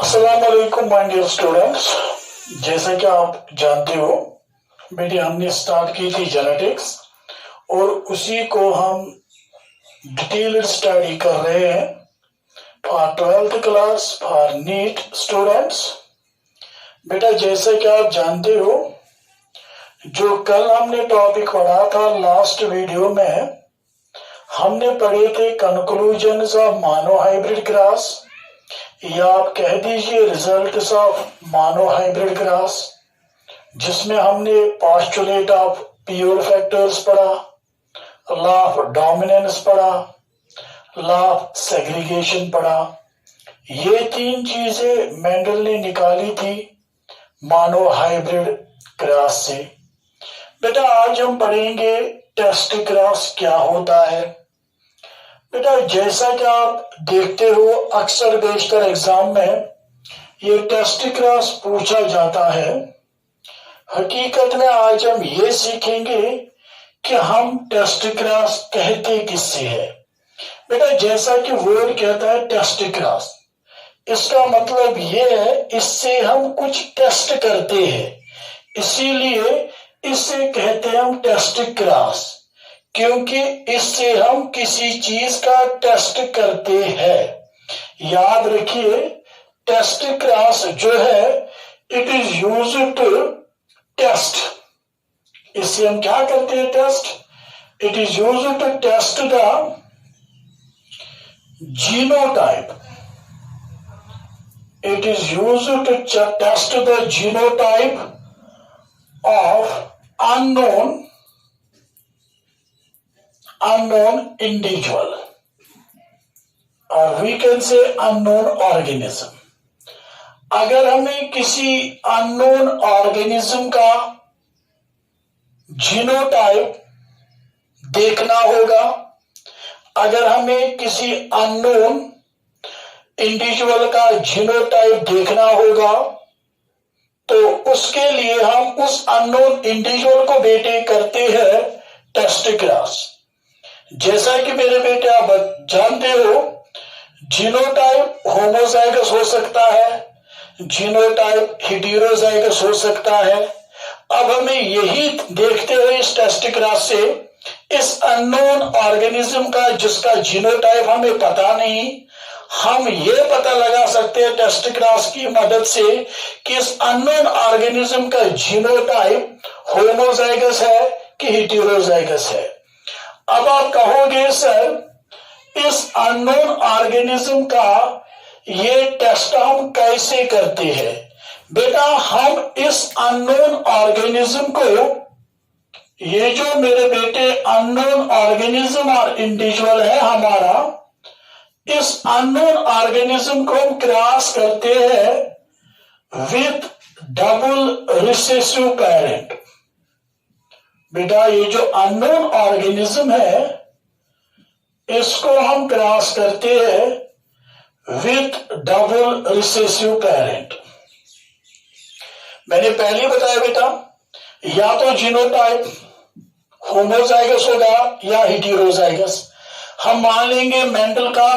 अस्सलामुअलैकुम my dear students. जैसा कि आप जानते हो बेटे, हमने स्टार्ट की थी जेनेटिक्स और उसी को हम डिटेल्ड स्टडी कर रहे हैं for 12th class for NEET students. बेटा, जैसा कि आप जानते हो, जो कल हमने टॉपिक पढ़ा था लास्ट वीडियो में, हमने पढ़े थे कंक्लूजन्स ऑफ मोनोहाइब्रिड क्रॉस, या आप कह दीजिए रिजल्ट्स ऑफ मोनोहाइब्रिड क्रॉस, जिसमें हमने पोस्टुलेट ऑफ प्योर फैक्टर्स पढ़ा, लॉ ऑफ डोमिनेंस पढ़ा, लॉ ऑफ सेग्रीगेशन पढ़ा। ये तीन चीजें मेंडल ने निकाली थी मोनोहाइब्रिड क्रॉस से। बेटा, आज हम पढ़ेंगे टेस्ट क्रॉस क्या होता है। बेटा, जैसा कि आप देखते हो अक्सर बेशतर एग्जाम में ये टेस्ट क्रॉस पूछा जाता है। हकीकत में आज हम ये सीखेंगे कि हम टेस्ट क्रॉस कहते किससे है। बेटा, जैसा कि वर्ड कहता है टेस्ट क्रॉस, इसका मतलब ये है इससे हम कुछ टेस्ट करते हैं, इसीलिए इसे कहते हैं हम टेस्ट क्रॉस, क्योंकि इससे हम किसी चीज का टेस्ट करते हैं। याद रखिए, टेस्ट क्रॉस जो है it is used to test. इससे हम क्या करते हैं? Test. It is used to test the genotype. It is used to test the genotype of unknown individual, or we can say unknown organism। अगर हमें किसी अननोन ऑर्गेनिज्म का genotype देखना होगा, अगर हमें किसी अननोन इंडिविजुअल का जीनोटाइप देखना होगा, तो उसके लिए हम उस अननोन इंडिविजुअल को बेटे करते हैं टेस्ट क्रॉस। जैसा कि मेरे बेटे आप जानते हो, जीनोटाइप होमोजाइगस हो सकता है, जीनोटाइप हेटेरोजाइगस हो सकता है। अब हमें यही देखते हुए इस टेस्ट क्रॉस से इस अननोन ऑर्गेनिज्म का जिसका जीनोटाइप हमें पता नहीं, हम ये पता लगा सकते हैं टेस्ट क्रॉस की मदद से कि इस अननोन ऑर्गेनिज्म का जीनोटाइप होमोजाइगस है कि हेटेरोजाइगस है। अब आप कहोगे सर, इस अननोन ऑर्गेनिज्म का ये टेस्ट हम कैसे करते हैं? बेटा, हम इस अननोन ऑर्गेनिज्म को, ये जो मेरे बेटे अननोन ऑर्गेनिज्म और इंडिविजुअल है हमारा, इस अननोन ऑर्गेनिज्म को हम क्रॉस करते हैं विथ डबल रिसेसिव पेरेंट। बेटा, ये जो अननोन ऑर्गेनिज्म है इसको हम क्रॉस करते हैं विथ डबल रिसेसिव पेरेंट। मैंने पहले बताया बेटा, या तो जीनोटाइप होमोजाइगस होगा या हेटेरोजाइगस। हम मान लेंगे मेंडल का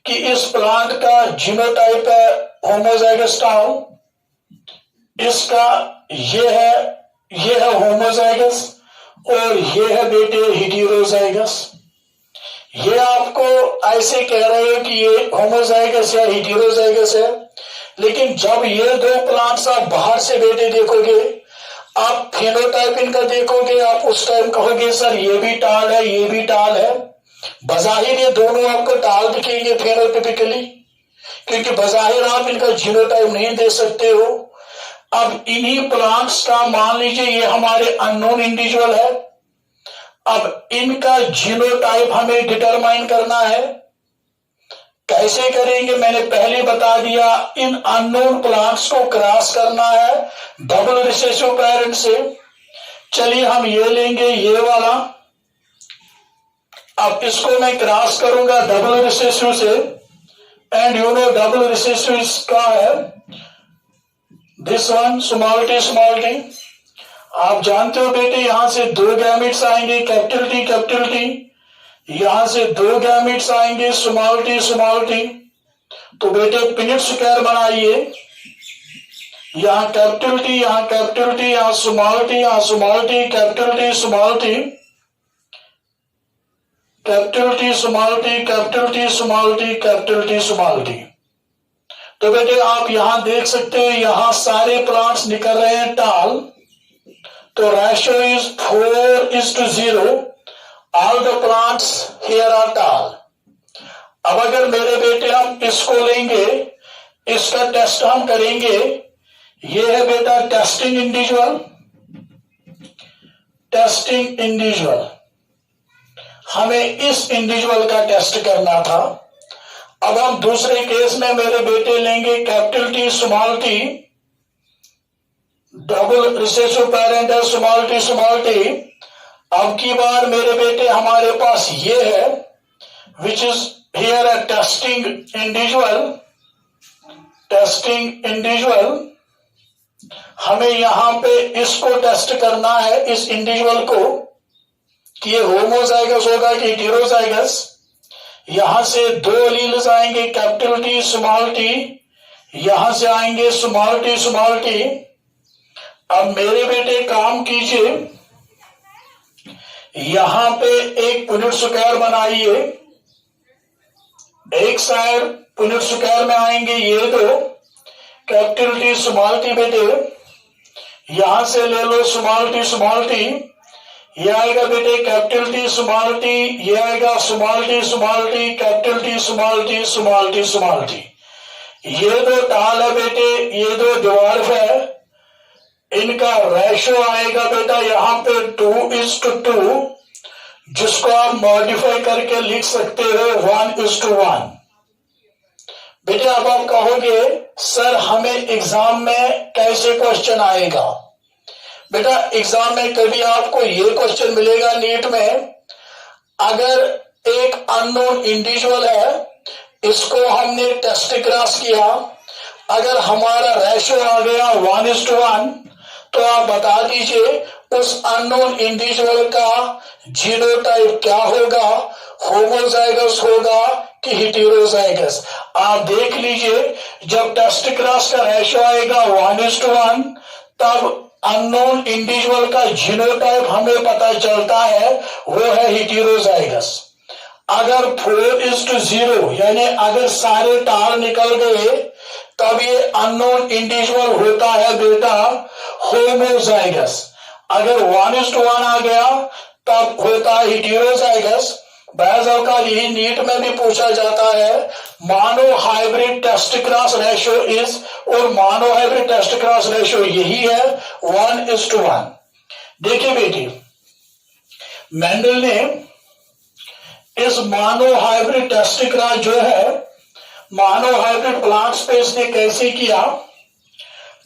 कि इस प्लांट का जीनोटाइप है होमोजाइगस टाउ, इसका ये है होमोजाइगस और ये है बेटे हेटेरोजाइगस। ये आपको ऐसे कह रहे हो कि ये होमोजाइगस या हेटेरोजाइगस है, लेकिन जब ये दो प्लांट्स आप बाहर से बेटे देखोगे, आप फेनोटाइप इनका देखोगे, आप उस टाइम कहोगे सर ये भी टाल है, ये भी टाल है। बजाहिर ये दोनों आपको टाल दिखेंगे फेनोटिपिकली, क्योंकि बजाहिर आप इनका जीनोटाइप नहीं दे सकते हो। अब इन्हीं प्लांट्स का मान लीजिए ये हमारे अननोन इंडिविजुअल है, अब इनका जीनोटाइप हमें डिटरमाइन करना है। कैसे करेंगे? मैंने पहले बता दिया, इन अननोन प्लांट्स को क्रॉस करना है डबल रिसेसिव पेरेंट से। चलिए हम ये लेंगे, ये वाला। अब इसको मैं क्रॉस करूंगा डबल रिसेसिव से, and you know double recessive का है दिस वन, स्मॉल टी। आप जानते हो बेटे, यहां से दो गैमेट्स आएंगे, कैपिटल टी। यहां से दो गैमेट्स आएंगे, स्मॉल टी। तो बेटे पिनिट स्क्वायर बनाइए, यहां कैपिटल टी, यहां कैपिटल टी, यहां स्मॉल टी, यहां small T, capital T, small T, capital T, small T, capital T, small T, capital T, small T. तो बेटे आप यहां देख सकते हैं, यहां सारे प्लांट्स निकल रहे हैं टाल, तो ratio is 4:0। All the plants here are tall. अब अगर मेरे बेटे हम इसको लेंगे, इसका टेस्ट हम करेंगे, ये है बेटा टेस्टिंग इंडिविजुअल, टेस्टिंग इंडिविजुअल, हमें इस इंडिविजुअल का टेस्ट करना था। अब हम दूसरे केस में मेरे बेटे लेंगे capital T, small T, double recessive parent है स्मॉल टी, स्मॉल टी। अब की बार मेरे बेटे हमारे पास ये है which is here a testing individual, testing individual. हमें यहां पे इसको टेस्ट करना है, इस इंडिविजुअल को, कि ये होमोजाइगस होगा कि हेटेरोजाइगस। यहां से 2 एलील्स आएंगे, कैपिटल टी, स्मॉल टी, यहां से आएंगे स्मॉल टी, स्मॉल टी। अब मेरे बेटे काम कीजिए, यहां पे एक पुनिट स्क्वायर बनाइए, एक साइड पुनिट स्क्वायर में आएंगे ये दो, कैपिटल टी, स्मॉल टी बेटे, यहां से ले लो स्मॉल टी, स्मॉल टी, ये आएगा बेटे कैपिटल टी, स्मॉल टी, ये आएगा small T, small T, capital T, small T, small T, small T. ये दो टाल है बेटे, ये दो ड्वार्फ है, इनका रेशियो आएगा बेटा यहां पे 2:2, जिसको आप मॉडिफाई करके लिख सकते हो 1:1। बेटे अब आप कहोगे सर हमें एग्जाम में कैसे क्वेश्चन आएगा? बेटा एग्जाम में कभी आपको ये क्वेश्चन मिलेगा नीट में, अगर एक अननोन इंडिविजुअल है, इसको हमने टेस्ट क्रॉस किया, अगर हमारा रेशियो आ गया 1:1, तो आप बता दीजिए उस अननोन इंडिविजुअल का जीनोटाइप क्या होगा, होमोजाइगस होगा कि हेटेरोजाइगस। आप देख लीजिए जब टेस्ट क्रॉस का रेशियो आएगा 1:1, तब अननोन इंडिविजुअल का जीनोटाइप हमें पता चलता है, वो है हेटेरोजाइगस। अगर 4:0 यानी अगर सारे टाल निकल गए, तब ये अननोन इंडिविजुअल होता है बेटा होमोजाइगस। अगर 1:1 आ गया तब होता है हेटेरोजाइगस। बाज़-औक़ात यही नीट में भी पूछा जाता है, मानो hybrid test cross ratio is, और मानो हाइब्रिड टेस्ट क्रॉस रेशियो यही है 1:1। देखिए बेटी, मेंडल ने इस मानो हाइब्रिड टेस्ट क्रॉस जो है, मानो हाइब्रिड प्लांट्स पे इसने कैसे किया?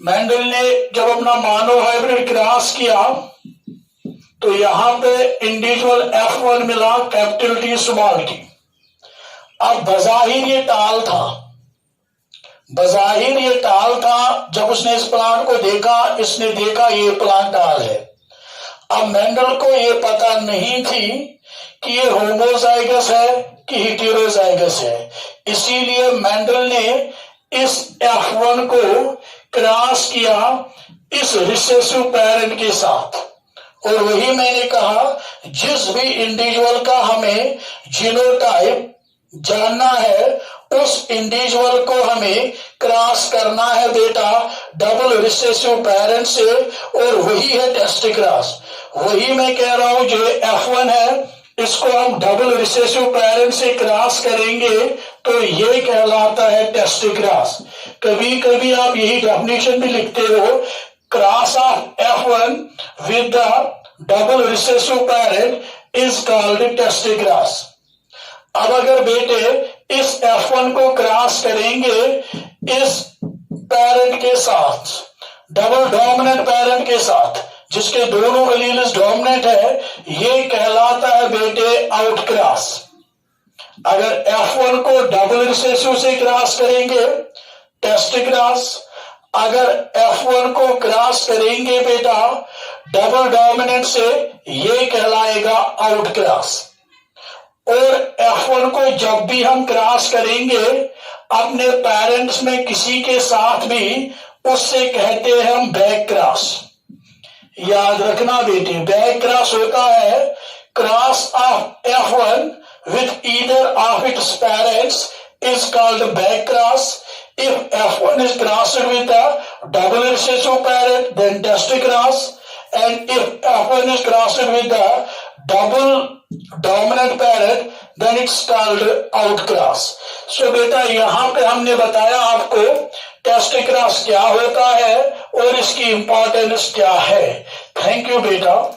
मेंडल ने जब अपना मानो हाइब्रिड क्रॉस किया, तो यहां पे इंडिविजुअल F1 मिला, कैपिटल टी, स्मॉल टी। अब बज़ाहिर ये टाल था, बज़ाहिर ये टाल था। जब उसने इस प्लांट को देखा, इसने देखा ये प्लांट टाल है। अब मेंडल को ये पता नहीं थी कि ये होमोजाइगस है कि हेटेरोजाइगस है, इसीलिए मेंडल ने इस F1 को क्रॉस किया इस रिसेसिव पेरेंट के साथ। और वही मैंने कहा, जिस भी इंडिविजुअल का हमें जीनोटाइप जानना है, उस इंडिविजुअल को हमें क्रॉस करना है बेटा डबल रिसेसिव पेरेंट से, और वही है टेस्ट क्रॉस। वही मैं कह रहा हूं, जो F1 है इसको हम डबल रिसेसिव पेरेंट से क्रॉस करेंगे तो ये कहलाता है टेस्ट क्रॉस। कभी कभी आप यही डेफिनेशन भी लिखते हो, cross of F1 with the double recessive parent is called test cross. अब अगर बेटे इस F1 को क्रॉस करेंगे इस पेरेंट के साथ, डबल डोमिनेंट पेरेंट के साथ, जिसके दोनों एलील्स डोमिनेंट है, ये कहलाता है बेटे आउट क्रॉस। अगर F1 को डबल रिसेसिव से क्रॉस करेंगे टेस्ट क्रॉस, अगर F1 को क्रॉस करेंगे बेटा डबल डोमिनेंट से, ये कहलाएगा आउट क्रॉस। और F1 को जब भी हम क्रॉस करेंगे अपने पेरेंट्स में किसी के साथ भी, उससे कहते हैं हम बैक क्रॉस। याद रखना बेटे, बैक क्रॉस होता है cross of F1 with either of its parents is called back cross. If F1 is crossed with a double recessive parent, then test cross. And if F1 is crossed with a double dominant parent, then it's called out cross. So बेटा यहाँ पे हमने बताया आपको test cross क्या होता है और इसकी इंपॉर्टेंस क्या है। थैंक यू बेटा।